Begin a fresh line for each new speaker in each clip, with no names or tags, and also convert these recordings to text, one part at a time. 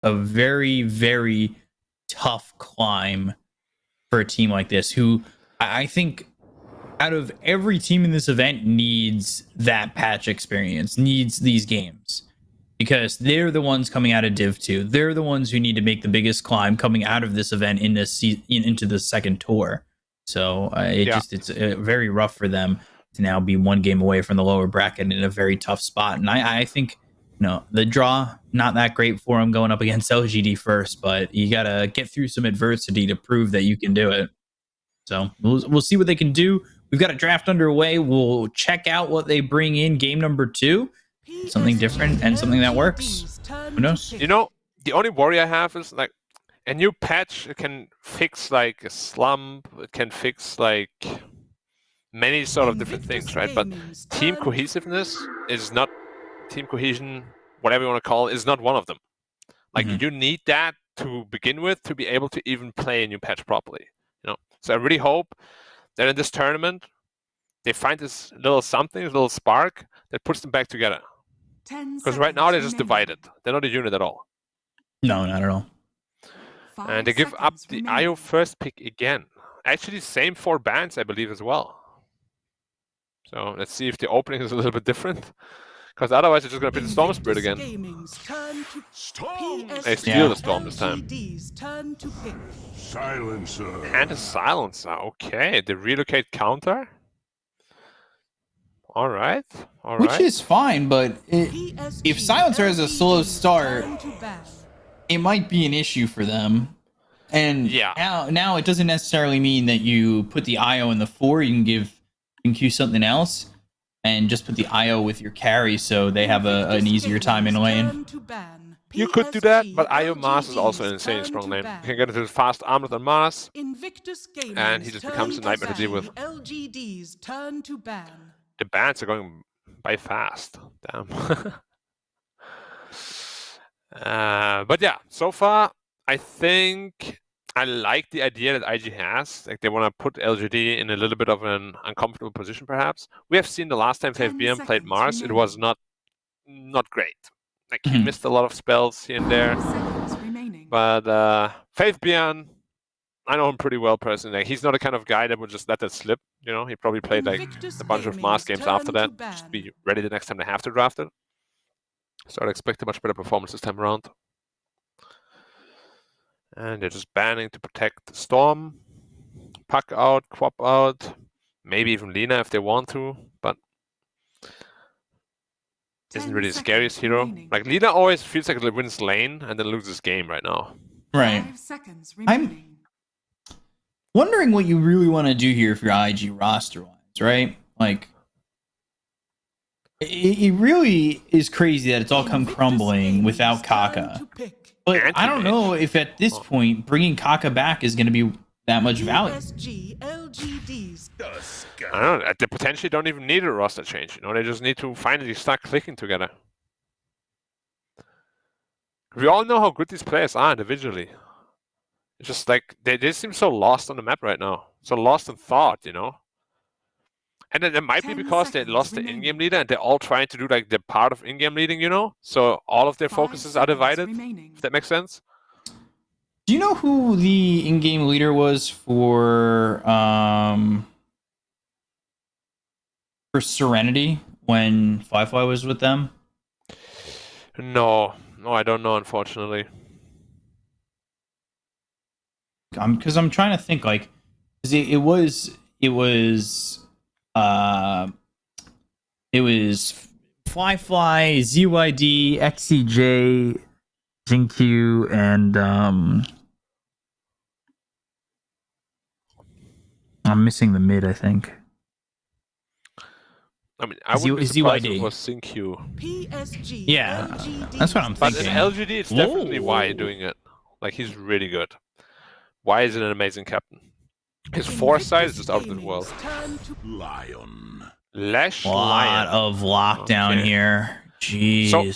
a very, very tough climb for a team like this, who I think out of every team in this event needs that patch experience, needs these games. Because they're the ones coming out of Div 2. They're the ones who need to make the biggest climb coming out of this event in this into the second tour. So it's very rough for them to now be one game away from the lower bracket in a very tough spot. And I think the draw not that great for them going up against LGD first, but you gotta get through some adversity to prove that you can do it. So we'll see what they can do. We've got a draft underway. We'll check out what they bring in game number 2. Something different and something that works. Who knows?
The only worry I have is like a new patch can fix like a slump, it can fix like many sort of different things, right? But team cohesiveness is not, team cohesion, whatever you want to call it, is not one of them. Like you need that to begin with to be able to even play a new patch properly. So I really hope that in this tournament they find this little something, this little spark that puts them back together. Because right now they're just divided. They're not a unit at all.
No, not at all.
And they give up the IO first pick again. Actually, same 4 bans, I believe, as well. So let's see if the opening is a little bit different. Because otherwise they're just going to pick the Storm Spirit again. They steal the Storm this time.
Silencer.
And a Silencer. Okay, the relocate counter. All right.
Which is fine, but if Silencer has a slow start, it might be an issue for them. And now it doesn't necessarily mean that you put the IO in the 4. You can queue something else and just put the IO with your carry so they have an easier time in lane.
You could do that, but IO Mars is also an insane strong lane. You can get into the fast armor on Mars, and he just becomes a nightmare to deal with. The bans are going by fast. Damn. But yeah, so far, I think I like the idea that IG has. Like, they want to put LGD in a little bit of an uncomfortable position, perhaps. We have seen the last time FaveBM played Mars, it was not great. Like, he missed a lot of spells here and there. But FaveBM, I know him pretty well personally. Like, he's not the kind of guy that would just let that slip. He probably played like a bunch of Mars games after that. Just be ready the next time they have to draft it. So I'd expect a much better performance this time around. And they're just banning to protect the Storm. Puck out, Quap out. Maybe even Lina if they want to, but isn't really the scariest hero. Like, Lina always feels like it wins lane and then loses game right now.
Right. I'm wondering what you really want to do here for your IG roster-wise, right? Like, it really is crazy that it's all come crumbling without Kaka. But I don't know if at this point bringing Kaka back is going to be that much value.
I don't know. They potentially don't even need a roster change. They just need to finally start clicking together. We all know how good these players are individually. It's just like they seem so lost on the map right now. So lost in thought, And then it might be because they lost the in-game leader and they're all trying to do like the part of in-game leading, So all of their focuses are divided, if that makes sense.
Do you know who the in-game leader was for Serenity when Firefly was with them?
No, I don't know, unfortunately.
Because I'm trying to think, like, it was Fly, ZYD, XCJ, Jinq, and I'm missing the mid, I think.
I mean, I would be surprised if it
ZYD.
was Synq.
PSG.
Yeah,
LGD.
that's what I'm
But
thinking.
in LGD, it's definitely Y doing it. Like, he's really good. Y is an amazing captain. His foresight is just out of this world.
Lion.
Lash
Lot
Lion.
of lockdown here. Jeez.
So,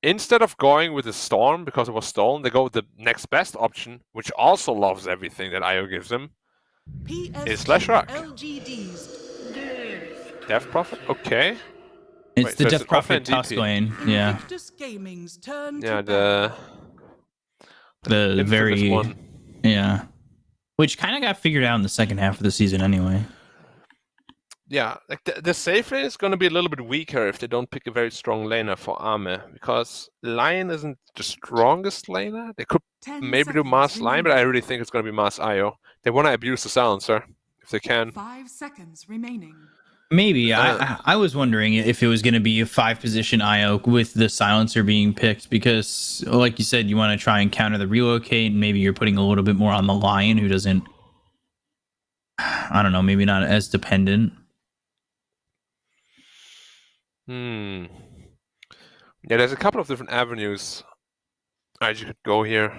instead of going with the Storm because it was stolen, they go with the next best option, which also loves everything that IO gives him. Is Slash Rock. Death Prophet? Okay.
It's the Death Prophet Tusklane. Yeah.
Yeah, the
The
Infamous
very
one.
yeah, which kind of got figured out in the second half of the season anyway.
Yeah, like the safe lane is going to be a little bit weaker if they don't pick a very strong laner for Arme, because Lion isn't the strongest laner. They could
10
maybe do
seconds
Mars Lion, but I
remaining.
really think it's going to be Mars IO. They want to abuse the silencer if they can.
5 seconds remaining.
Maybe I was wondering if it was going to be a 5-position IO with the silencer being picked, because like you said, you want to try and counter the relocate, and maybe you're putting a little bit more on the Lion, who doesn't, I don't know, maybe not as dependent.
Yeah, there's a couple of different avenues you could go here.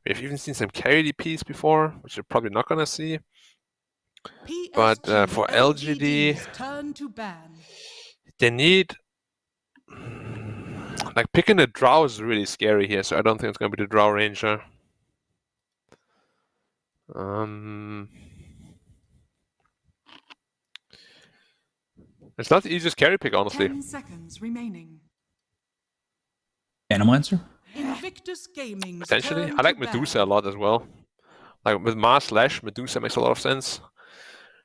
We've even seen some carry DPs before, which you're probably not going to see. But for LGD,
turn to ban.
they need... Like, picking a Drow is really scary here, so I don't think it's going to be the Drow Ranger. It's not the easiest carry pick, honestly.
10 seconds remaining.
Animal answer?
Invictus Gaming.
Potentially. I like Medusa a lot as well. Like, with Mars Slash, Medusa makes a lot of sense.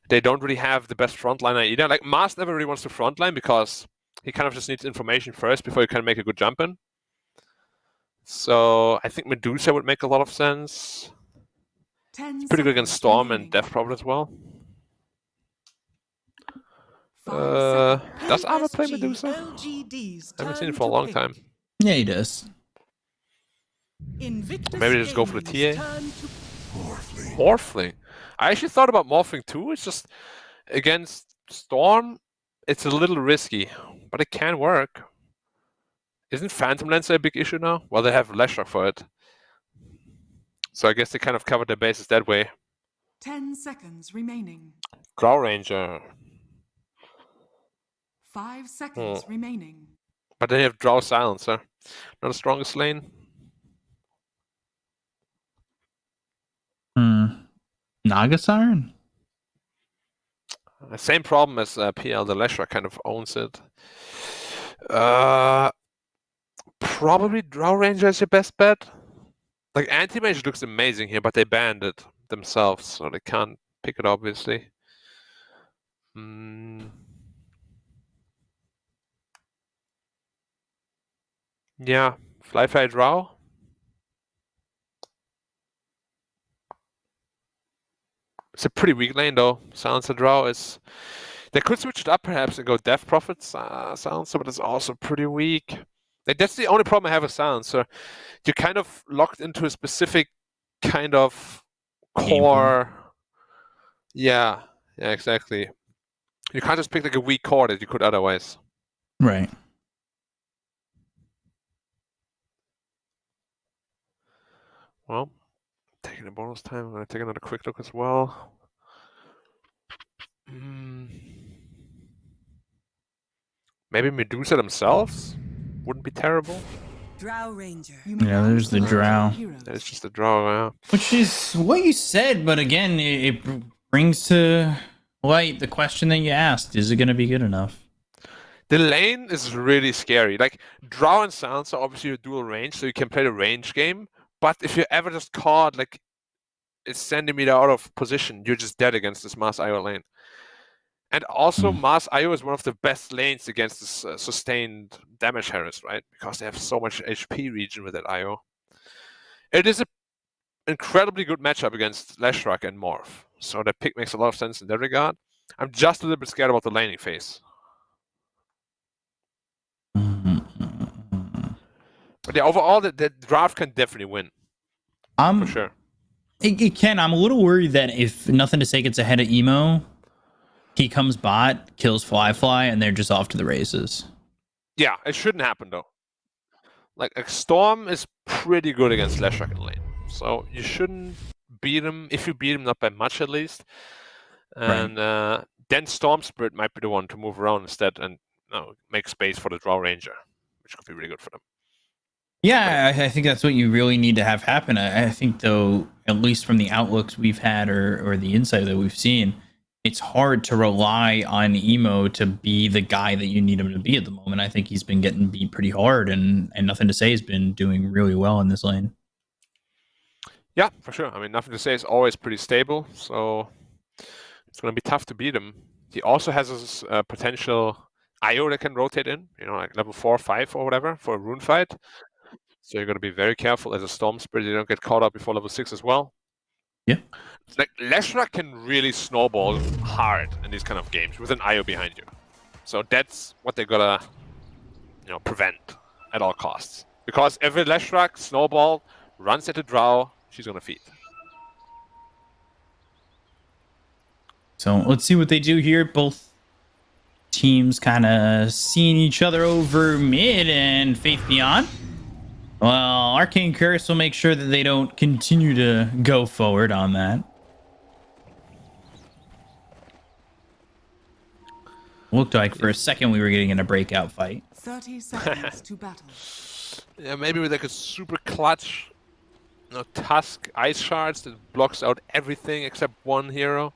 They don't really have the best frontliner either. Like, Mars never really wants to frontline because he kind of just needs information first before he can make a good jump in. So I think Medusa would make a lot of sense.
10
It's pretty good against Storm
remaining.
and Death Prophet as well.
5
Does Armor play
PSG
Medusa?
LGD's
I haven't seen
turn
it for a
to
long
pick.
time.
Yeah, he does.
Invictus
Maybe they just go for the
Gaming's
TA.
turn to
Morphling. I actually thought about morphing too. It's just against Storm, it's a little risky, but it can work. Isn't Phantom Lancer a big issue now? Well, they have Leshrac for it. So I guess they kind of covered their bases that way.
10 seconds remaining.
Drow Ranger.
5 seconds remaining.
But then you have Drow Silencer. Not the strongest lane.
Naga Siren?
Same problem as PL. The Leshrac kind of owns it. Probably Drow Ranger is your best bet. Like, Anti-Mage looks amazing here, but they banned it themselves, so they can't pick it, obviously. Yeah, Fly Drow. It's a pretty weak lane, though. Silencer Drow is... They could switch it up, perhaps, and go Death Prophet Silencer, but it's also pretty weak. Like, that's the only problem I have with Silencer. You're kind of locked into a specific kind of core. Yeah, exactly. You can't just pick like a weak core that you could otherwise.
Right.
Well, taking a bonus time, I'm going to take another quick look as well. Maybe Medusa themselves wouldn't be terrible.
Drow Ranger.
Yeah, there's the Drow.
It's just a Drow, yeah.
Which is what you said, but again, it brings to light the question that you asked. Is it going to be good enough?
The lane is really scary. Like, Drow and Silencer obviously are dual range, so you can play the range game. But if you're ever just caught like a centimeter out of position, you're just dead against this Mars IO lane. And also, Mars IO is one of the best lanes against this sustained damage harass, right? Because they have so much HP region with that IO. It is an incredibly good matchup against Leshrac and Morph. So that pick makes a lot of sense in that regard. I'm just a little bit scared about the laning phase. But yeah, overall, the draft can definitely win. For sure.
It can. I'm a little worried that if Nothing to Say gets ahead of Emo, he comes bot, kills Fly, and they're just off to the races.
Yeah, it shouldn't happen, though. Like, Storm is pretty good against Leshrac in lane. So you shouldn't beat him, if you beat him, not by much at least. And then Storm Spirit might be the one to move around instead and make space for the Drow Ranger, which could be really good for them.
Yeah, I think that's what you really need to have happen. I think, though, at least from the outlooks we've had or the insight that we've seen, it's hard to rely on Emo to be the guy that you need him to be at the moment. I think he's been getting beat pretty hard, and Nothing to Say has been doing really well in this lane.
Yeah, for sure. I mean, nothing to say is always pretty stable, so it's going to be tough to beat him. He also has this potential IO that can rotate in, like level 4 or 5 or whatever for a rune fight. So you're going to be very careful as a Storm Spirit. You don't get caught up before level 6 as well.
Yeah.
Like, Leshrac can really snowball hard in these kind of games with an IO behind you. So that's what they're going to, prevent at all costs. Because if a Leshrac snowball runs at the Drow, she's going to feed.
So let's see what they do here. Both teams kind of seeing each other over mid, and Faith Beyond. Well, Arcane Curse will make sure that they don't continue to go forward on that. Looked like for a second we were getting in a breakout fight.
30 seconds to battle.
Yeah, maybe with like a super clutch, Tusk Ice Shards that blocks out everything except one hero.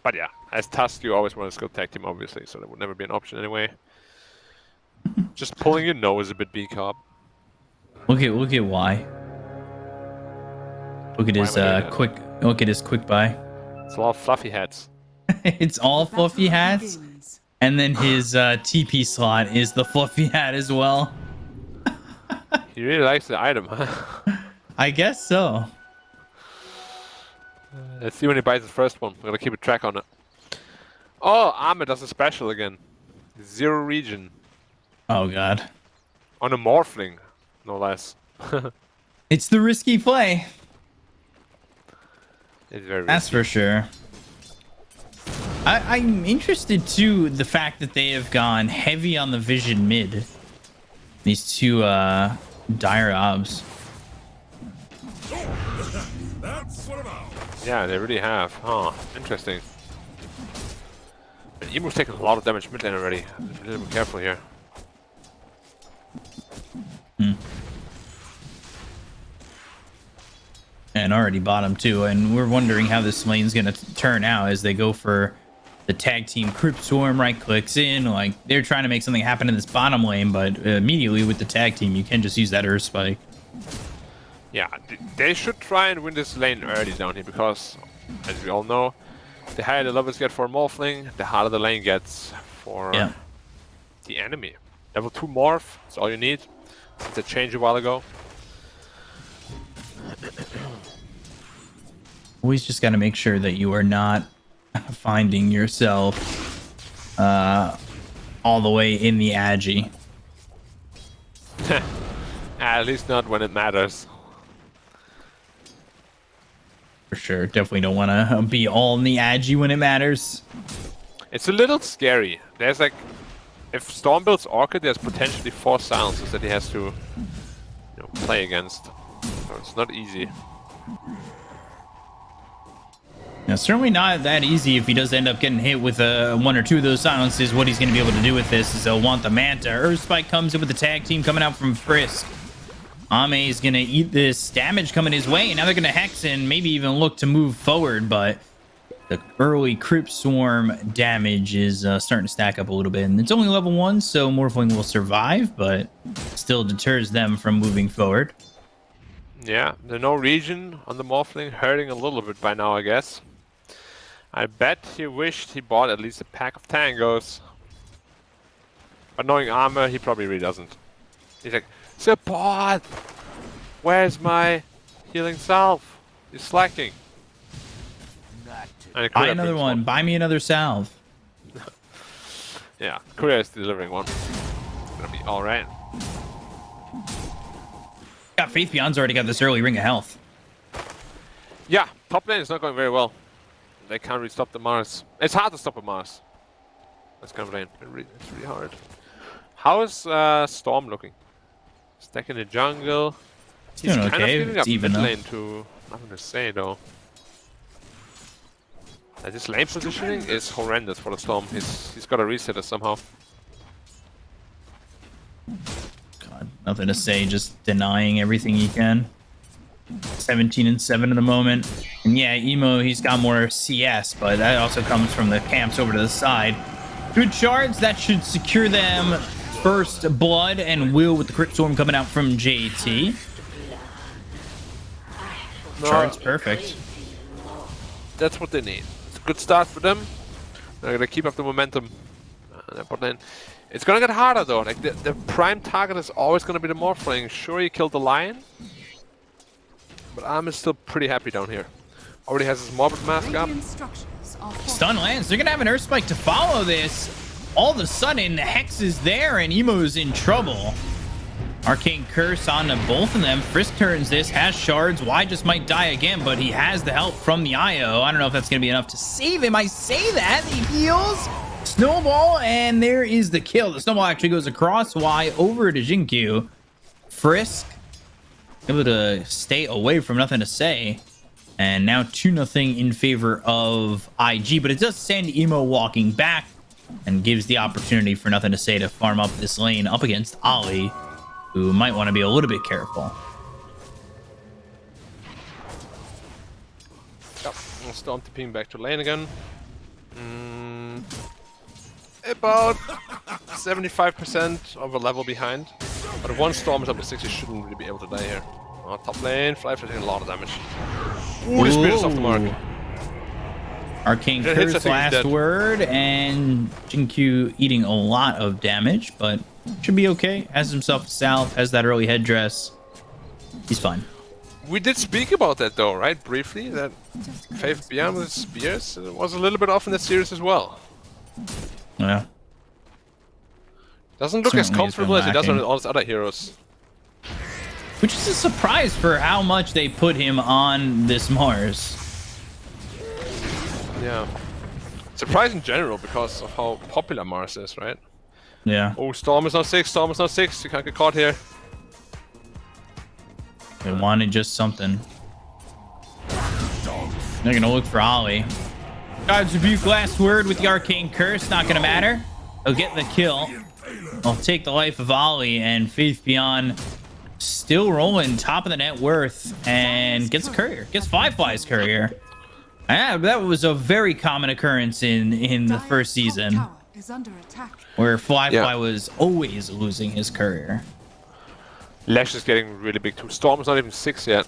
But yeah, as Tusk, you always want to skill tag team, obviously, so that would never be an option anyway. Just pulling your nose a bit, B-Cob.
Look at why. Look at his quick. Look at his quick buy.
It's a lot of fluffy hats.
It's all
The
fluffy
battle
hats,
begins.
and then his TP slot is the fluffy hat as well.
He really likes the item, huh?
I guess so.
Let's see when he buys the first one. We're gonna keep a track on it. Oh, Armor does a special again. 0 region.
Oh god.
On a Morphling, no less.
It's the risky play.
It's very
That's for sure. I'm interested too, the fact that they have gone heavy on the vision mid. These two dire obs.
Yeah, they really have. Huh. Interesting. And Emu's taking a lot of damage mid lane already. A little bit careful here.
And already bottom too, and we're wondering how this lane's gonna turn out as they go for the tag team. Crypt Swarm right clicks in, like they're trying to make something happen in this bottom lane, but immediately with the tag team you can just use that Earth Spike.
Yeah, they should try and win this lane early down here because, as we all know, the higher the levels get for Morphling, the harder the lane gets for the enemy. Level 2 Morph, that's all you need. It's a change a while ago.
Always just got to make sure that you are not finding yourself all the way in the Agi.
At least not when it matters.
For sure. Definitely don't want to be all in the Agi when it matters.
It's a little scary. There's like, if Storm builds Orchid, there's potentially 4 silences that he has to play against. So it's not easy.
Now, certainly not that easy if he does end up getting hit with 1 or 2 of those silences. What he's going to be able to do with this is he'll want the Manta. Earth Spike comes in with the tag team coming out from Frisk. Ame is going to eat this damage coming his way, and now they're going to Hex and maybe even look to move forward, but the early Crypt Swarm damage is starting to stack up a little bit, and it's only level 1, so Morphling will survive, but still deters them from moving forward.
Yeah, the no region on the Morphling hurting a little bit by now, I guess. I bet he wished he bought at least a pack of tangos. But knowing Armor, he probably really doesn't. He's like, support! Where's my healing salve? He's slacking. And
Buy another one. Buy me another salve.
Yeah, Korea is delivering one. It's gonna be alright.
Yeah, Faith Beyond's already got this early ring of health.
Yeah, top lane is not going very well. They can't really stop the Mars. It's hard to stop a Mars. That's kind of lane. It's really hard. How is Storm looking? Stack in the jungle. He's
doing
kind
okay.
of giving
It's
up
even
mid
though.
lane to... Nothing to say though. This lane positioning is horrendous for the Storm. He's got to reset it somehow.
God, nothing to say. Just denying everything he can. 17 and 7 in the moment, and yeah, Emo, he's got more CS, but that also comes from the camps over to the side. Good shards that should secure them first blood and will with the Crypt Storm coming out from JT.
No,
Chart's perfect.
that's what they need. It's a good start for them. They're gonna keep up the momentum. But then it's gonna get harder though. Like the prime target is always gonna be the Morphling. Sure, he killed the lion, but I'm still pretty happy down here. Already has his Morbid mask up.
Radiant structures are
Stun lands. They're gonna have an Earth Spike to follow this. All of a sudden, the Hex is there and Emo's in trouble. Arcane Curse onto both of them. Frisk turns this, has shards. Y just might die again, but he has the help from the IO. I don't know if that's gonna be enough to save him. I say that. He heals. Snowball, and there is the kill. The snowball actually goes across Y over to Jinkyu. Frisk able to stay away from nothing to say. And now 2-0 in favor of IG, but it does send Emo walking back and gives the opportunity for nothing to say to farm up this lane up against Ollie, who might want to be a little bit careful.
Yep, we'll storm the ping back to lane again. About 75% of a level behind. But if one storm is up to 6, you shouldn't really be able to die here. Top lane, Fly's taking a lot of damage. Ooh, the speed is off the mark.
Arcane Curse last word, and Jinkyu eating a lot of damage, but should be okay. Has himself a salve, has that early headdress. He's fine.
We did speak about that though, right? Briefly, that Faith Beyond with spears was a little bit off in the series as well.
Yeah.
Doesn't look as comfortable as he does on all his other heroes.
Which is a surprise for how much they put him on this Mars.
Yeah. Surprise in general because of how popular Mars is, right?
Yeah.
Oh, Storm is not 6, Storm is not 6. You can't get caught here.
They wanted just something. They're gonna look for Ollie. God's Rebuke last word with the Arcane Curse. Not gonna matter. They'll get the kill. I'll take the life of Ollie, and Faith Beyond still rolling top of the net worth and gets a courier. Gets Firefly's courier. Yeah, that was a very common occurrence in the first season, where Firefly was always losing his courier.
Lash is getting really big too. Storm is not even 6 yet.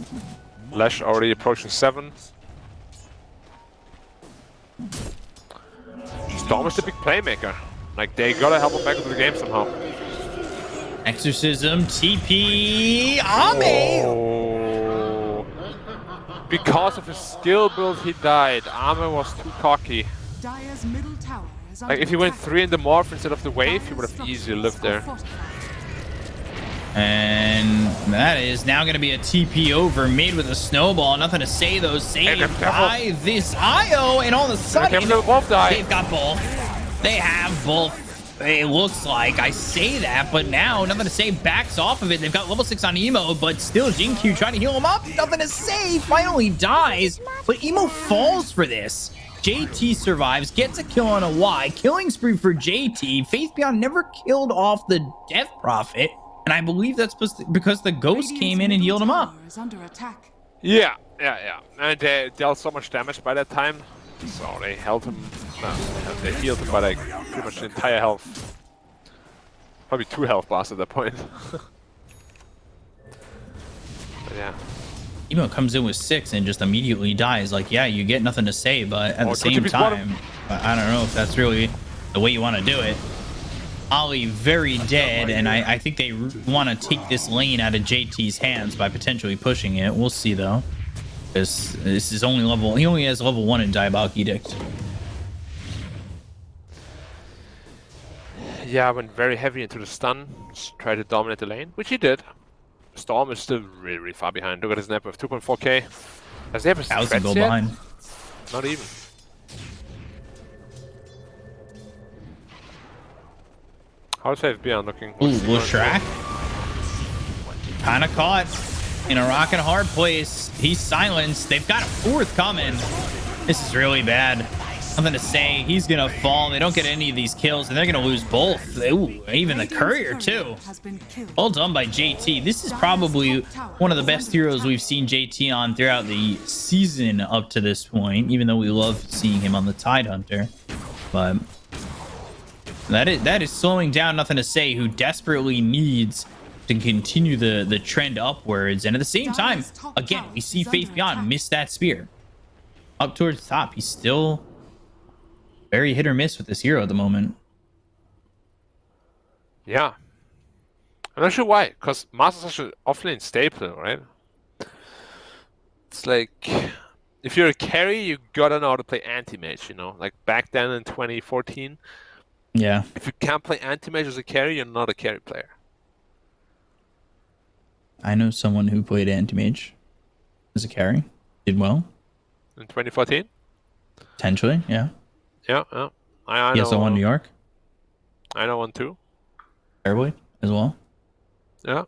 Lash already approaching 7. Storm is the big playmaker. Like, they gotta help him back into the game somehow.
Exorcism, TP, Ame!
Oh. Because of his skill build, he died. Ame was too cocky. Like, if he went 3 in the morph instead of the wave, he would have easily lived there.
And that is now going to be a TP over, made with a snowball. Nothing to say, though. Saved by this IO, and all of a sudden, they've got both. They have both. It looks like. I say that, but now, nothing to say, backs off of it. They've got level 6 on Emo, but still Jinkyu trying to heal him up. Nothing to say. Finally dies, but Emo falls for this. JT survives, gets a kill on a Y. Killing spree for JT. Faith Beyond never killed off the Death Prophet. And I believe that's because the ghost came in and healed him up.
Yeah. And they dealt so much damage by that time. So they held him. They healed him by like pretty much the entire health. Probably 2 health bars at that point. But yeah.
Emo comes in with 6 and just immediately dies. Like, yeah, you get nothing to say, but at the same time, I don't know if that's really the way you want to do it. Ollie very dead, and I think they want to take this lane out of JT's hands by potentially pushing it. We'll see, though. This is only level... He only has level 1 in Diabolic Edict.
Yeah, I went very heavy into the stun. Just tried to dominate the lane, which he did. Storm is still really, really far behind. Look at his net with 2.4k. Does he have a
1,000 gold behind?
Not even. How's Faith Beyond looking?
Ooh, Lashrak. Kind of caught in a rock and a hard place. He's silenced. They've got a 4th coming. This is really bad. Nothing to say. He's going to fall. They don't get any of these kills, and they're going to lose both. Ooh, even the courier, too. Well done by JT. This is probably one of the best heroes we've seen JT on throughout the season up to this point, even though we love seeing him on the Tidehunter. But... That is slowing down Nothing to Say, who desperately needs to continue the trend upwards. And at the same time, again, we see Faith Beyond miss that spear. Up towards the top, he's still very hit or miss with this hero at the moment.
Yeah. I'm not sure why, because Master's such an offlane staple, right? It's like, if you're a carry, you gotta know how to play anti-mage, you know? Like back then in 2014,
Yeah.
if you can't play anti-mage as a carry, you're not a carry player.
I know someone who played anti-mage as a carry. Did well.
In 2014?
Potentially, yeah.
Yeah, yeah. I
Yes,
know,
one New York.
I know one too.
Airboy as well.
Yeah.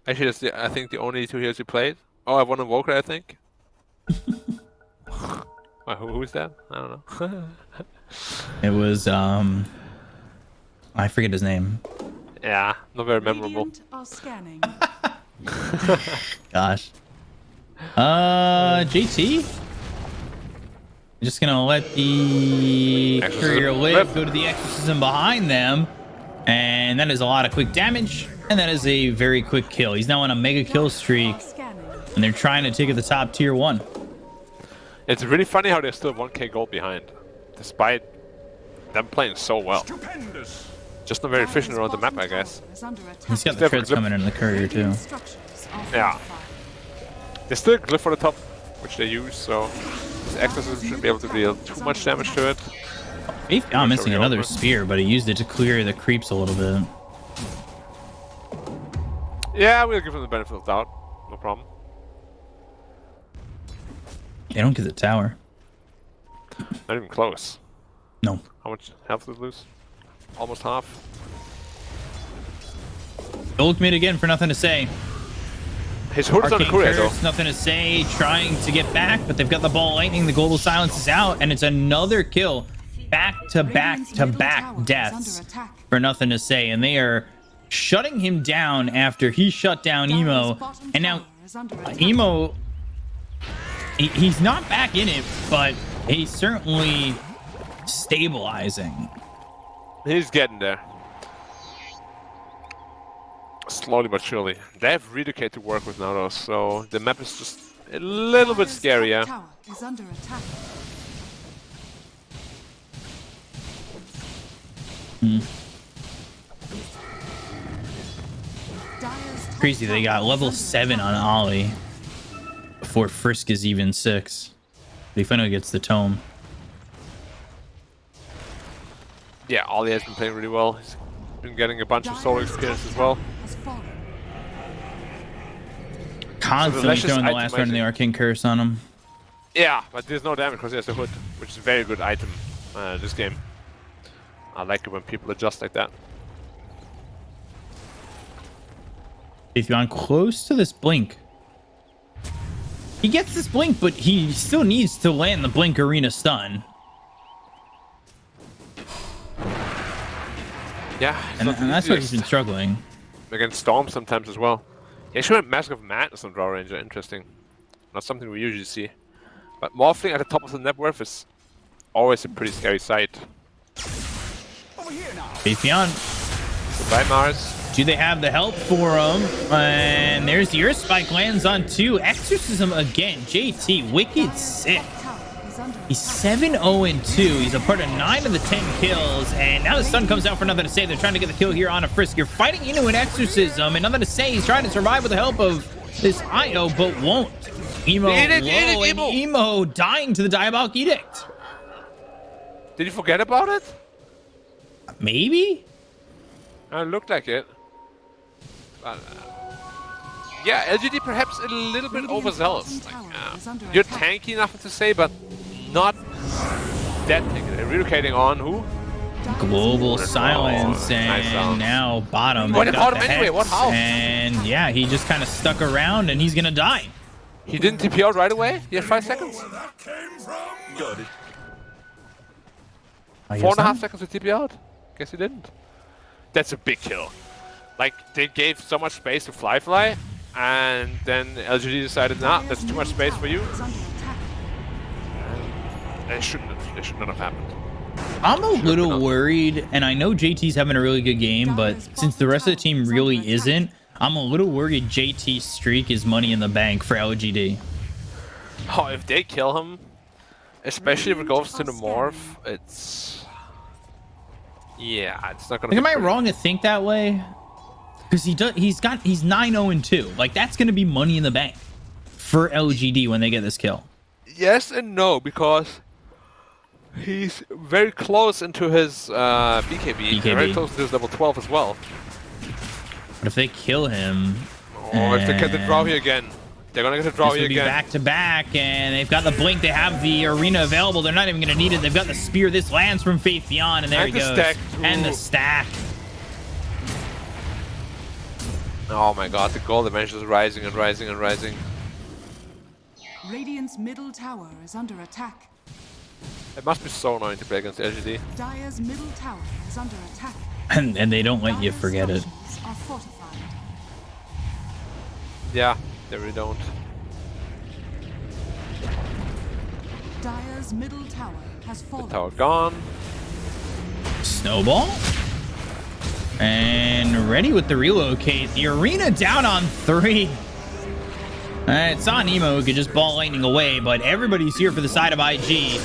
Actually, that's I think the only two heroes you played. Oh, I have one Invoker, I think. Who is that? I don't know.
It was I forget his name.
Yeah, not very memorable.
Radiant are scanning.
Gosh. JT? Just gonna let the courier live, go to the exorcism behind them. And that is a lot of quick damage. And that is a very quick kill. He's now on a mega kill streak. And they're trying to take it the top tier 1.
It's really funny how they're still 1k gold behind, despite them playing so well.
Stupendous.
Just not very efficient around the map, I guess.
He's got the treads coming in the courier too.
Yeah. There's still a glyph for the top, which they use, so this exorcism shouldn't be able to deal too much damage to it.
Faith Beyond missing another spear, but he used it to clear the creeps a little bit.
Yeah, we'll give him the benefit of the doubt. No problem.
They don't get the tower.
Not even close.
No.
How much health did lose? Almost half.
Gold mid again for nothing to say.
His hood's on the
Arcane
courier, though.
Curse, nothing to say, trying to get back, but they've got the ball lightning. The global silence is out, and it's another kill. Back to back to back deaths for nothing to say, and they are shutting him down after he shut down Emo. And now Emo, he's not back in it, but he's certainly stabilizing.
He's getting there. Slowly but surely. They have Redicate to work with now, though, so the map is just a little bit scarier.
Tower is under attack.
Crazy, they got level 7 on Ollie before Frisk is even 6. He finally gets the tome.
Yeah, Ollie has been playing really well. He's been getting a bunch of solo experience as well.
Constantly
Lashes
throwing the last run of the
itemizing.
Arcane Curse on him.
Yeah, but there's no damage because he has a hood, which is a very good item this game. I like it when people adjust like that.
If you're on close to this blink, he gets this blink, but he still needs to land the blink arena stun.
Yeah,
And that's why he's been struggling.
against Storm sometimes as well. Yeah, sure, Mask of Madness on Draw Ranger, interesting. Not something we usually see. But Morphling at the top of the net worth is always a pretty scary sight.
Atheon,
Goodbye, Mars.
do they have the help for him? And there's the Earth Spike lands on 2. Exorcism again. JT, wicked sick. He's 7-0-2. He's a part of 9 of the 10 kills. And now the stun comes out for nothing to say. They're trying to get the kill here on a Frisk. You're fighting into an Exorcism. And nothing to say. He's trying to survive with the help of this IO, but won't. Emo
Eat it,
low, and
Emo.
Emo dying to the Diabolic Edict.
Did you forget about it?
Maybe?
It looked like it. But, yeah, LGD perhaps a little bit overzealous. Like, you're tanky enough to say, but not that tanky. They're relocating on who?
Global silence,
nice
and
sound.
now bottom.
Why
They've
did
got
bottom
the
anyway?
Hex,
What, how?
And yeah, he just kind of stuck around, and he's gonna die.
He didn't TP out right away? He had 5 seconds?
Good.
4.5 seconds to TP out? Guess he didn't. That's a big kill. Like, they gave so much space to Fly, and then LGD decided, nah, that's too much space for you. It should not have happened.
I'm a little worried, and I know JT's having a really good game, but since the rest of the team really isn't, I'm a little worried JT's streak is money in the bank for LGD.
Oh, if they kill him, especially if it goes to the morph, it's... Yeah, it's not gonna
Like,
be
am I
pretty.
wrong to think that way? Because he's 9-0-2. Like, that's gonna be money in the bank for LGD when they get this kill.
Yes and no, because he's very close into his BKB. Very close to his level 12 as well.
But if they kill him,
Oh, if they get the draw here again, they're gonna get the draw
this
here
would be
again.
back to back, and they've got the blink. They have the arena available. They're not even gonna need it. They've got the spear. This lands from Faith Beyond, and there he goes.
Stack
And the stack.
Oh my god, the gold damage is rising and rising and rising.
Radiant's middle tower is under attack.
It must be so annoying to play against LGD.
Dire's middle tower is under attack.
And they don't let you
Dire's
forget it.
structures are fortified.
Yeah, they really don't.
Dire's middle tower has fallen.
Tower gone.
Snowball. And ready with the relocate. The arena down on 3. It's on Nemo who could just ball lightning away, but everybody's here for the side of IG.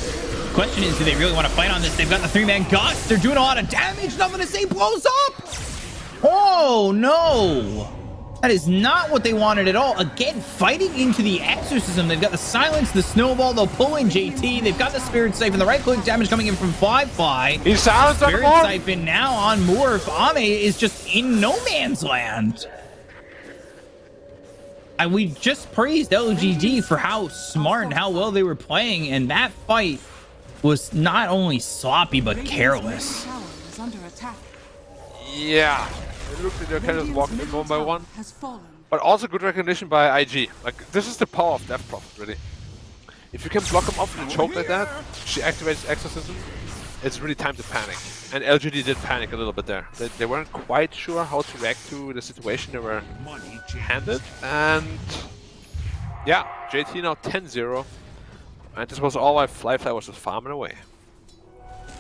Question is, do they really want to fight on this? They've got the 3-man gust. They're doing a lot of damage. Nothing to say. Blows up. Oh, no. That is not what they wanted at all. Again, fighting into the exorcism. They've got the silence, the snowball. They'll pull in JT. They've got the spirit siphon. The right-click damage coming in from Fly.
He's silenced on
Spirit
Morph!
siphon now on Morph. Ame is just in no man's land. And we just praised LGD for how smart and how well they were playing, and that fight was not only sloppy but careless.
Radiant's middle tower is under attack.
Yeah. It looks like they're kind of
Radiant's
walking in
middle
one by
tower
one.
has fallen.
But also good recognition by IG. Like, this is the power of Death Prophet, really. If you can block him off with a choke like that, she activates Exorcism, it's really time to panic. And LGD did panic a little bit there. They weren't quite sure how to react to the situation they were handed. And yeah, JT now 10-0. And this was all why Fly was just farming away.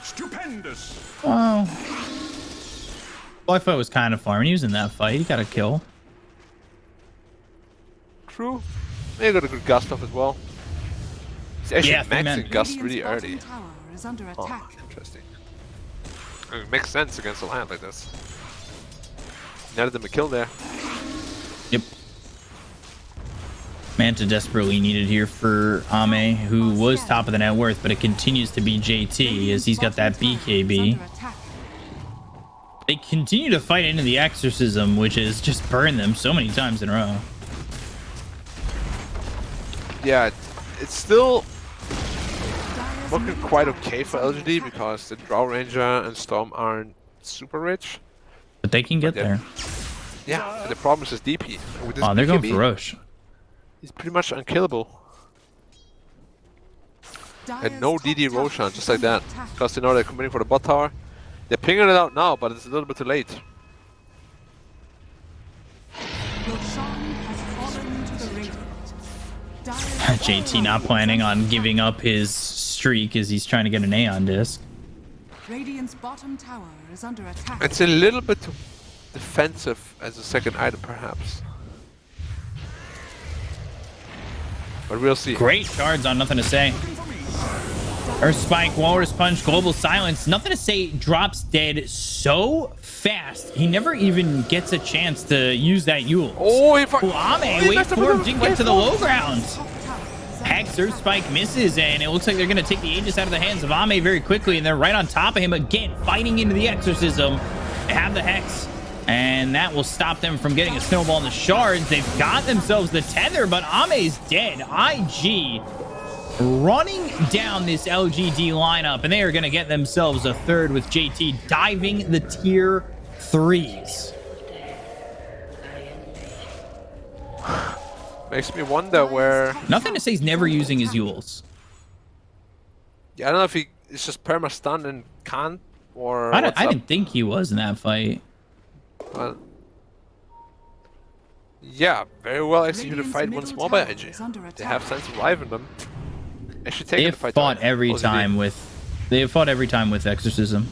Stupendous.
Well, Wi-Fi was kind of farming. He was in that fight. He got a kill.
True. They got a good gust off as well. He's actually
Yeah,
maxing gust
Radiant's
really
bottom
early.
tower is under
Oh,
attack.
interesting. It makes sense against a land like this. Netted them a kill there.
Yep. Manta desperately needed here for Ame, who was top of the net worth, but it continues to be JT as he's got that BKB. They continue to fight into the exorcism, which has just burned them so many times in a row.
Yeah, it's still looking quite okay for LGD because the Drow Ranger and Storm aren't super rich.
But they can get
Yeah.
there.
Yeah, and the problem is his DP. And with this
Oh, they're going
BKB,
for Roche.
he's pretty much unkillable. And no DD Roshan, just like that. Because they know they're committing for the bot tower. They're pinging it out now, but it's a little bit too late.
JT not planning on giving up his streak as he's trying to get an Aeon disc.
Radiant's bottom tower is under attack.
It's a little bit too defensive as a second item, perhaps. But we'll see.
Great shards on Nothing to Say. Earth Spike, Walrus Punch, Global Silence. Nothing to Say drops dead so fast. He never even gets a chance to use that Yule.
Oh, he
Ame, wait for him, didn't get to the low ground. Hex, Earth Spike misses, and it looks like they're going to take the Aegis out of the hands of Ame very quickly, and they're right on top of him again, fighting into the Exorcism. They have the Hex, and that will stop them from getting a snowball in the shards. They've got themselves the tether, but Ame's dead. IG running down this LGD lineup, and they are going to get themselves a third with JT diving the tier 3s.
Makes me wonder where...
Nothing to Say he's never using his Yules.
Yeah, I don't know if he is just perma-stunned and can't, or
I
what's up.
didn't think he was in that fight.
Well, yeah, very well executed fight once more by IG. They have sense of life in them. Actually taking
They've
the fight
fought
down.
every
OGD.
time with They have fought every time with Exorcism.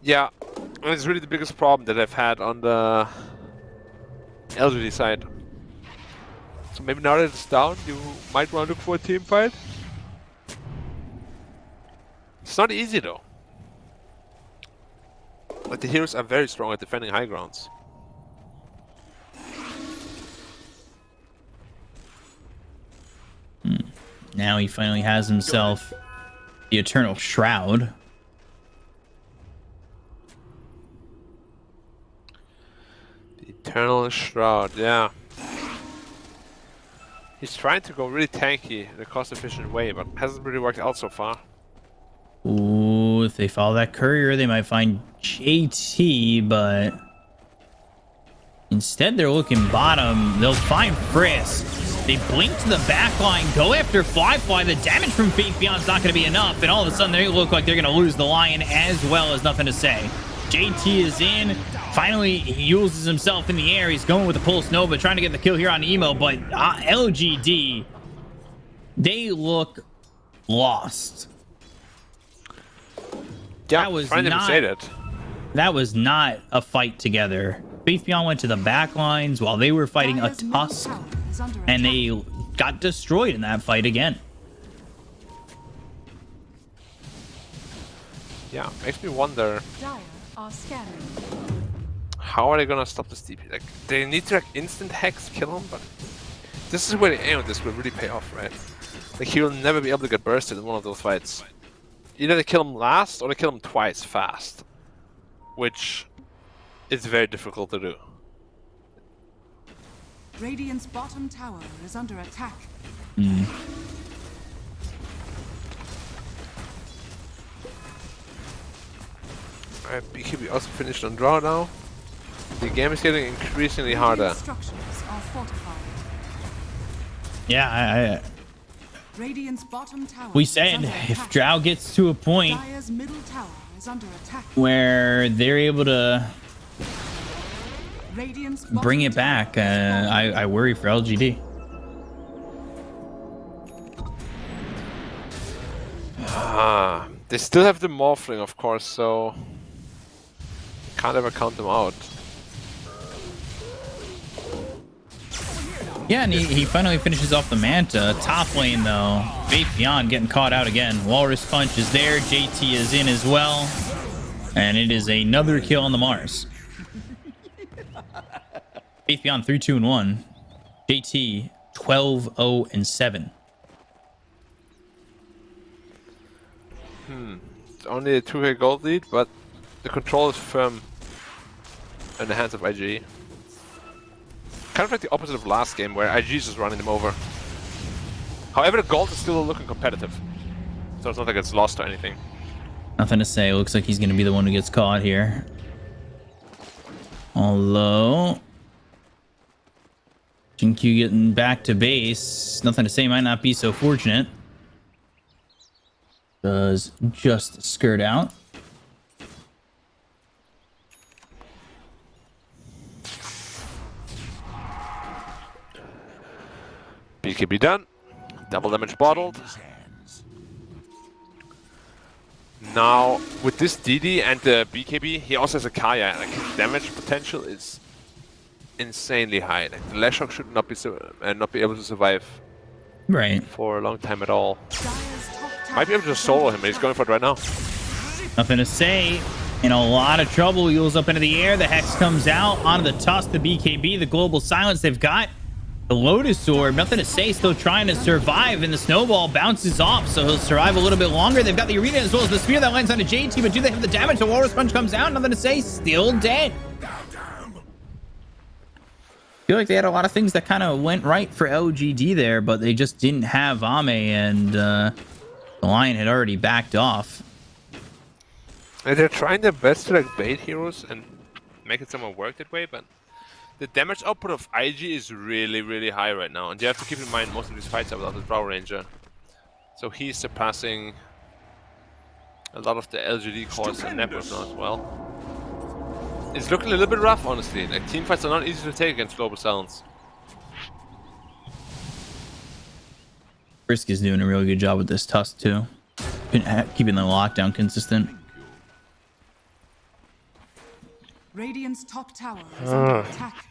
Yeah, and it's really the biggest problem that I've had on the LGD side. So maybe now that it's down, you might want to look for a team fight. It's not easy though. Like the heroes are very strong at defending high grounds.
Now he finally has himself the Eternal Shroud.
The Eternal Shroud, yeah. He's trying to go really tanky in a cost-efficient way, but hasn't really worked out so far.
Ooh, if they follow that courier, they might find JT, but instead they're looking bottom. They'll find Frisk. They blink to the back line, go after Fly. The damage from Faith Beyond's not going to be enough, and all of a sudden they look like they're going to lose the Lion as well as Nothing to Say. JT is in. Finally, he uses himself in the air. He's going with the Pulse Nova, trying to get the kill here on Emo, but LGD, they look lost.
Yeah,
That was
trying to
not-
say that.
That was not a fight together. Faith Beyond went to the back lines while they were fighting a
Dire's middle
Tusk,
tower is under
and
attack.
they got destroyed in that fight again.
Yeah, makes me wonder
Dire are scanning.
how are they gonna stop this DP? Like they need to like instant hex kill him, but this is where the aim of this will really pay off, right? Like he will never be able to get bursted in one of those fights. Either they kill him last or they kill him twice fast, which is very difficult to do.
Radiant's bottom tower is under attack.
Alright, BKB also finished on draw now. The game is getting increasingly harder.
Radiant structures are fortified.
Yeah,
Radiant's bottom tower
we
is
said
under
if
attack.
Drow gets to a point
Dire's middle tower is under attack.
where they're able to
Radiant's
bring
bottom
it back,
tower is falling.
I worry for LGD.
They still have the Morphling, of course, so can't ever count them out.
Yeah, and he finally finishes off the Manta. Top lane, though, Faith Beyond getting caught out again. Walrus Punch is there. JT is in as well. And it is another kill on the Mars. Faith Beyond 3-2-1. JT 12-0-7.
It's only a 2k gold lead, but the control is firm in the hands of IG. Kind of like the opposite of last game, where IG is just running them over. However, the gold is still looking competitive, so it's not like it's lost or anything.
Nothing to say. Looks like he's going to be the one who gets caught here. Although Jinkyu getting back to base. Nothing to say. Might not be so fortunate. Does just skirt out.
BKB done. Double damage bottled. Now, with this DD and the BKB, he also has a Kaya. Like, his damage potential is insanely high. Like, the Lashok should not be able to survive
Right.
for a long time at all.
Dire's top tower
Might be able to just solo him, but he's going for it right now.
Nothing to say. In a lot of trouble. Heals up into the air. The Hex comes out onto the Tusk, the BKB, the Global Silence. They've got the Lotus Orb. Nothing to say. Still trying to survive. And the Snowball bounces off, so he'll survive a little bit longer. They've got the Arena as well as the Spear that lands onto JT, but do they have the damage? The Walrus Punch comes out. Nothing to say. Still dead. Feel like they had a lot of things that kind of went right for LGD there, but they just didn't have Ame, and the Lion had already backed off.
And they're trying their best to like bait heroes and make it somehow work that way, but the damage output of IG is really, really high right now. And you have to keep in mind most of these fights are without the Drow Ranger. So he's surpassing a lot of the LGD cores and network now as well. It's looking a little bit rough, honestly. Like, team fights are not easy to take against Global Silence.
Frisk is doing a really good job with this Tusk too. keeping the lockdown consistent.
Radiant's top tower is under attack.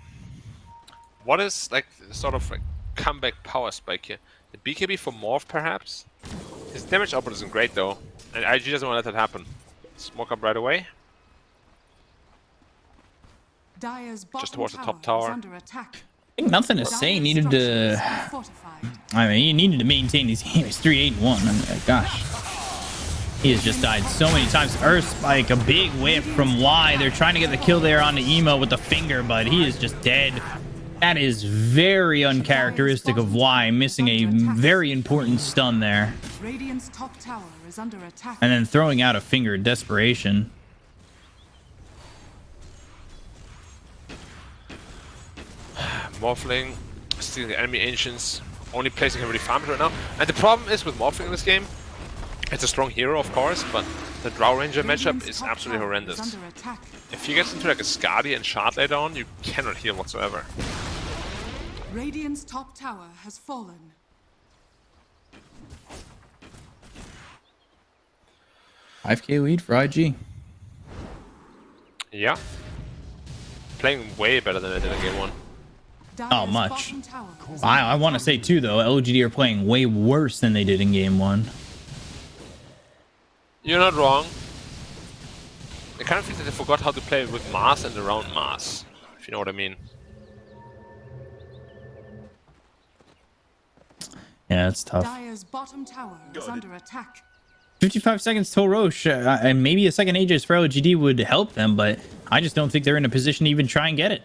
What is like sort of like comeback power spike here? The BKB for Morph perhaps? His damage output isn't great though, and IG doesn't want to let that happen. Smoke up right away.
Dire's
Just towards the top
is
tower.
under attack.
I think nothing to say.
Dire's
Needed
structures
to.
are fortified.
I mean, he needed to maintain his game. It's 3-8-1. I mean, gosh. He has just died so many times. Earth Spike, a big whip from Y. They're trying to get the kill there on the emo with the finger, but he is just dead. That is very uncharacteristic of Y, missing a very important stun there.
Radiant's top tower is under attack.
And then throwing out a finger in desperation.
Morphling, stealing the enemy ancients, only placing him really farmed right now. And the problem is with Morphling in this game, it's a strong hero of course, but the Drow Ranger matchup is absolutely horrendous.
Under attack.
If he gets into like a Skadi and Shard later on, you cannot heal whatsoever.
Radiant's top tower has fallen.
$5K lead for IG.
Yeah. Playing way better than I did in game 1.
Dire's
much.
bottom tower is
I want to say too though, LGD are playing way worse than they did in game 1.
You're not wrong. I kind of feel that they forgot how to play with Mars and around Mars, if you know what I mean.
Yeah, it's tough.
Dire's bottom tower is under attack.
55 seconds till Roche, and maybe a second Aegis for LGD would help them, but I just don't think they're in a position to even try and get it.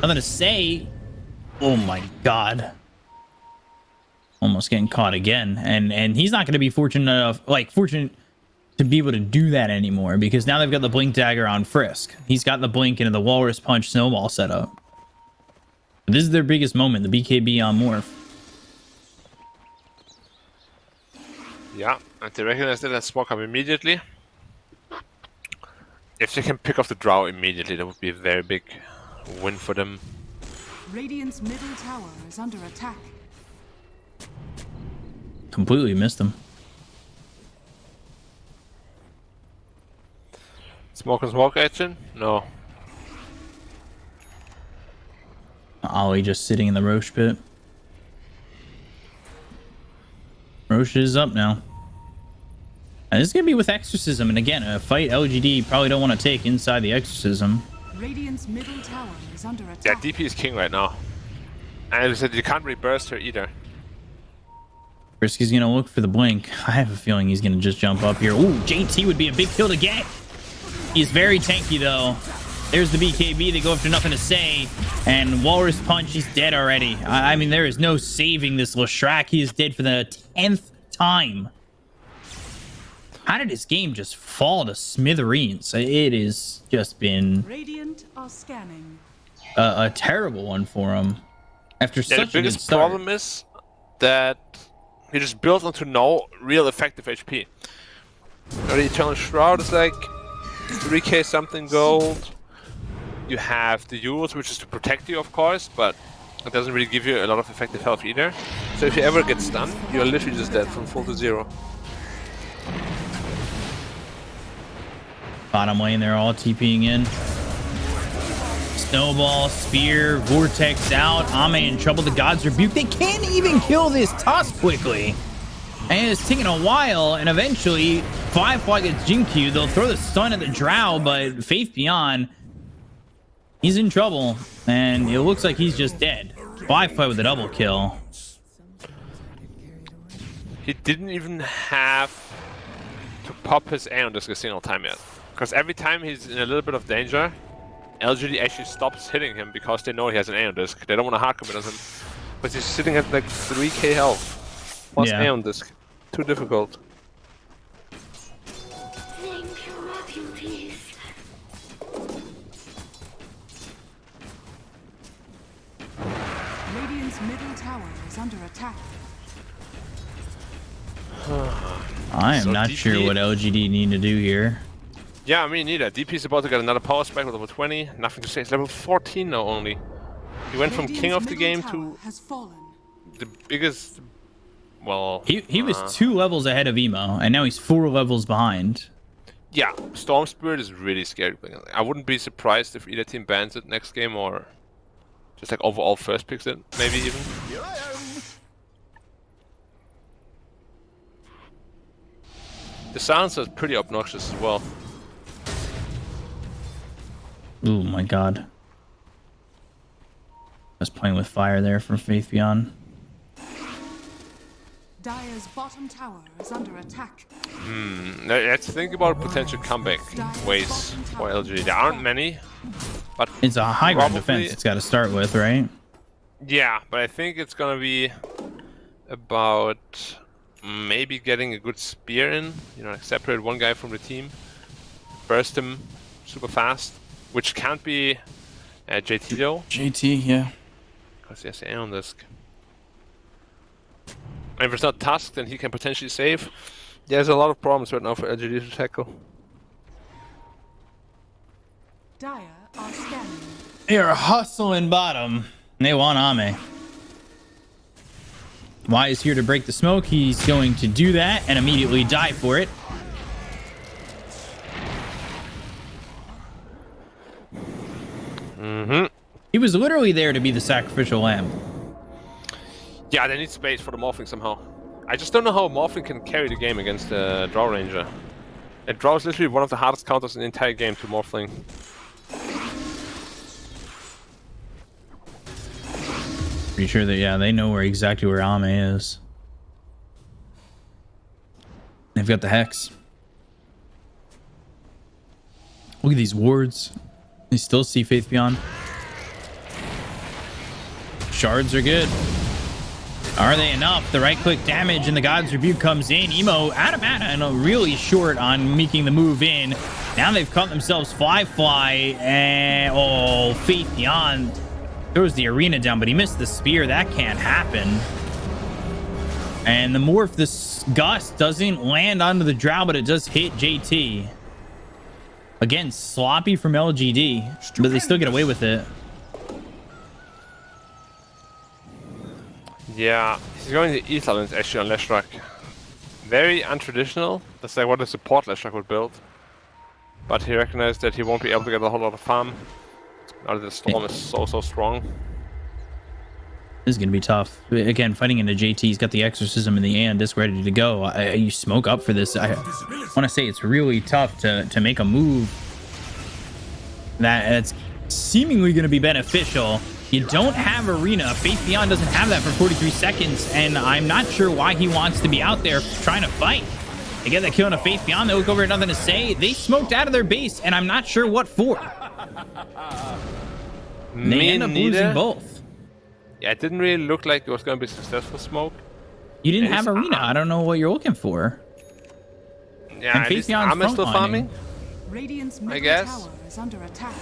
Nothing to say. Oh my god. Almost getting caught again. And he's not going to be fortunate enough, fortunate to be able to do that anymore, because now they've got the Blink Dagger on Frisk. He's got the Blink and the Walrus Punch Snowball set up. This is their biggest moment, the BKB on Morph.
Yeah, and they recognize that and smoke up immediately. If they can pick off the Drow immediately, that would be a very big win for them.
Radiant's middle tower is under attack.
Completely missed him.
Smoke and smoke action? No.
Ollie just sitting in the Roche pit. Roche is up now. And this is going to be with Exorcism. And again, a fight LGD probably don't want to take inside the Exorcism.
Radiant's middle tower is under
Yeah,
attack.
DP is king right now. And as I said, you can't really burst her either.
Frisky's going to look for the blink. I have a feeling he's going to just jump up here. Ooh, JT would be a big kill to get. He's very tanky, though. There's the BKB. They go after nothing to say. And Walrus Punch, he's dead already. I mean, there is no saving this Leshrac. He is dead for the 10th time. How did his game just fall to smithereens? It has just been
Radiant are scanning.
a terrible one for him. After
Yeah, the
such a good
biggest
start.
problem is that he just built onto no real effective HP. The Eternal Shroud is like 3k something gold. You have the Euros, which is to protect you, of course, but it doesn't really give you a lot of effective health either. So if you ever get stunned, you're literally just dead from full to zero.
Bottom lane, they're all TPing in. Snowball, Spear, Vortex out. Ame in trouble. The God's Rebuke. They can't even kill this Tusk quickly. And it's taking a while, and eventually, Firefly gets Jinkyu. They'll throw the stun at the Drow, but Faith Beyond, he's in trouble, and it looks like he's just dead. Firefly with a double kill.
He didn't even have to pop his Aeon Disc a single time yet. Because every time he's in a little bit of danger, LGD actually stops hitting him because they know he has an Aeon Disc. They don't want to hard commit on him. But he's sitting at like 3k health. Plus Aeon Disc. Too difficult.
Radiant's middle tower is under attack.
I am
So
not
DP
sure what LGD need to do here.
Yeah, me neither. DP's about to get another power spike with level 20. Nothing to say. It's level 14 now only. He went from king of the game to
Has fallen.
the biggest, well,
He was 2 levels ahead of Emo, and now he's 4 levels behind.
yeah, Storm Spirit is really scary. I wouldn't be surprised if either team bans it next game or just like overall first picks it, maybe even.
Here I am.
The sounds are pretty obnoxious as well.
Oh my god. I was playing with fire there from Faith Beyond.
Dire's bottom tower is under attack.
Let's think about potential comeback ways for LGD. There aren't many, but
It's a high ground
probably-
defense it's got to start with, right?
yeah, but I think it's gonna be about maybe getting a good spear in, like separate one guy from the team, burst him super fast, which can't be JT though,
JT, yeah.
because he has the Aeon Disc. And if it's not Tusk, then he can potentially save. There's a lot of problems right now for LGD to tackle.
Dire are scanning.
They're hustling bottom. They want Ame. Y is here to break the smoke. He's going to do that and immediately die for it. He was literally there to be the sacrificial lamb.
Yeah, they need space for the Morphling somehow. I just don't know how Morphling can carry the game against the Draw Ranger. It draws literally one of the hardest counters in the entire game to Morphling.
Pretty sure that, yeah, they know exactly where Ame is. They've got the Hex. Look at these wards. They still see Faith Beyond. Shards are good. Are they enough? The right click damage and the God's Rebuke comes in. Emo out of mana and really short on making the move in. Now they've caught themselves fly and Faith Beyond throws the arena down, but he missed the spear. That can't happen. And the morph, this gust doesn't land onto the drow, but it does hit JT. Again, sloppy from LGD, but they still get away with it.
Yeah, he's going to Etherlands actually on Leshrac. Very untraditional. That's like what a support Leshrac would build. But he recognized that he won't be able to get a whole lot of farm. Now that the storm is so strong.
This is going to be tough. Again, fighting into JT, he's got the Exorcism and the Aeon Disc ready to go. You smoke up for this. I want to say it's really tough to make a move that's seemingly going to be beneficial. You don't have Arena. Faith Beyond doesn't have that for 43 seconds, and I'm not sure why he wants to be out there trying to fight. They get that kill on a Faith Beyond. They look over at nothing to say. They smoked out of their base, and I'm not sure what for. They end up losing both.
Yeah, it didn't really look like it was going to be a successful smoke.
You didn't have Arena. I don't know what you're looking for.
Yeah,
and Faith Beyond's
I'm still farming.
Radiant's
I
middle
guess.
tower is under attack.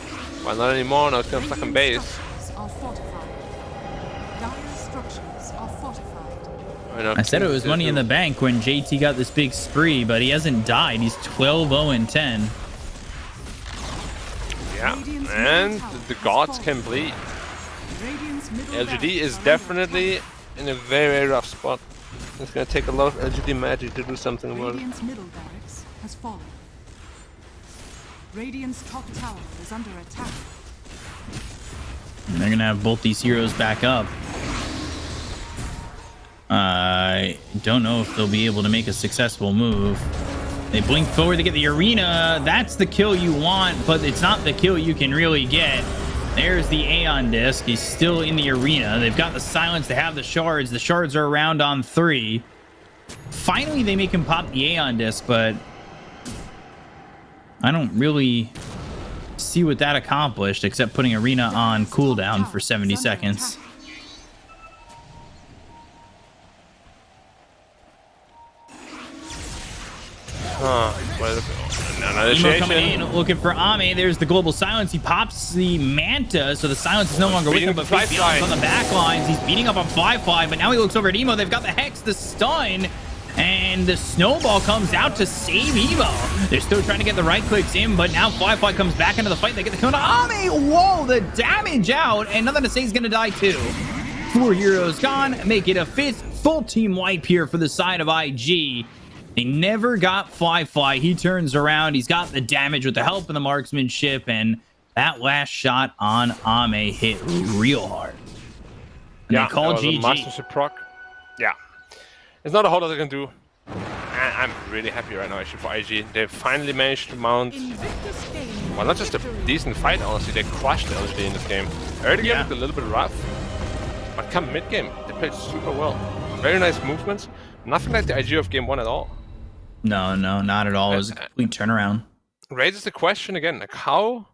Well, not anymore. Now it's going to stuck in
Radiant's
base.
structures are fortified. Dire's structures are fortified.
I said it was money in the bank when JT got this big spree, but he hasn't died. He's 12-0-10.
Yeah, and the gods can bleed.
Radiant's middle
LGD
barracks
is
are under
definitely in a very rough spot. It's going to take a lot of LGD magic to do something
attack.
about it.
Radiant's middle barracks has fallen. Radiant's top tower is under attack.
And they're going to have both these heroes back up. I don't know if they'll be able to make a successful move. They blink forward to get the Arena. That's the kill you want, but it's not the kill you can really get. There's the Aeon Disc. He's still in the Arena. They've got the Silence. They have the Shards. The Shards are around on 3. Finally, they make him pop the Aeon Disc, but I don't really see what that accomplished except putting Arena on cooldown for 70 seconds. Emo coming in, looking for Ame. There's the Global Silence. He pops the Manta, so the Silence is no longer with him, but Faith Beyond's on the back lines. He's beating up on Firefly, but now he looks over at Emo. They've got the Hex, the Stun, and the Snowball comes out to save Emo. They're still trying to get the right clicks in, but now Firefly comes back into the fight. They get the kill on Ame. Whoa, the damage out, and nothing to say he's going to die too. 4 heroes gone, make it a 5th full team wipe here for the side of IG. They never got Fly. He turns around. He's got the damage with the help of the marksmanship, and that last shot on Ame hit real hard. And
Yeah,
they call
that was a
GG.
mastership proc. Yeah. There's not a whole lot they can do. I'm really happy right now, actually, for IG. They finally managed to mount,
Invictus gained
well, not just a
victory.
decent fight, honestly. They crushed LGD in this game. Early game
Yeah.
looked a little bit rough, but come mid-game, they played super well. Very nice movements. Nothing like the IG of game 1 at all.
No, not at all. It was a complete turnaround.
Raises the question again, like, how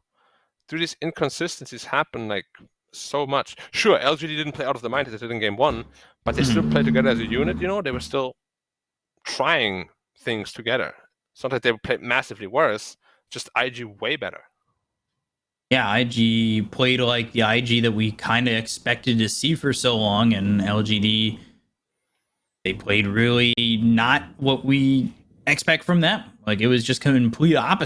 do these inconsistencies happen, like, so much? Sure, LGD didn't play out of the mind as they did in game 1, but they still played together as a unit, you know? They were still trying things together. It's not like they played massively worse, just IG way better.
Yeah, IG played like the IG that we kind of expected to see for so long, and LGD, they played really not what we expect from them. Like, it was just complete opposite.